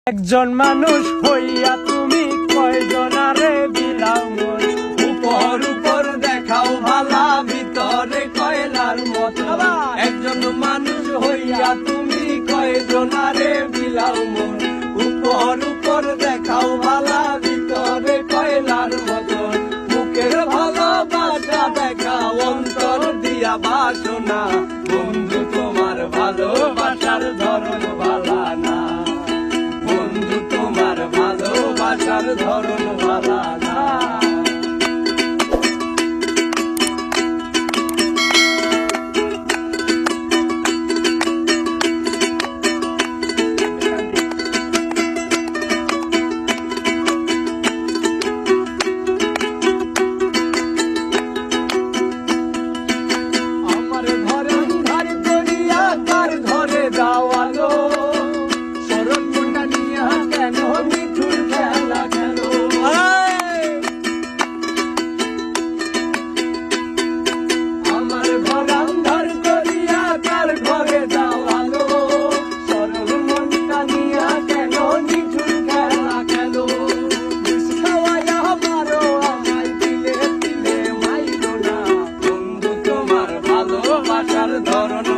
একজন মানুষ হইয়া তুমি কয়জনারে বিলাও মন, উপর উপর দেখাও ভালা, ভিতরে কয়লার মতো। একজন মানুষ হইয়া তুমি কয়জনারে বিলাও মন, উপর উপর দেখাও ভালা, ভিতরে কয়লার মতো। মুখের ভালোবাসা দেখাও, অন্তর দিয়া বাসনা। বন্ধু তোমার ভালোবাসার ধরন ভালা না, বন্ধু তোমার ভালোবাসার ধরন ভালা না। দাওয়ালো সরল মনটা নিয়া কেন মিঠুর খেলা খেলো। আমার ঘর আন্ধার করিয়া কার ঘরে দাওয়ালো, সরল মনটা নিয়া কেন মিঠুর খেলা খেলো। খাওয়াইয়া মারো আমায় দিলে দিলে মাইরো না, বন্ধু তোমার ভালোবাসার ধরন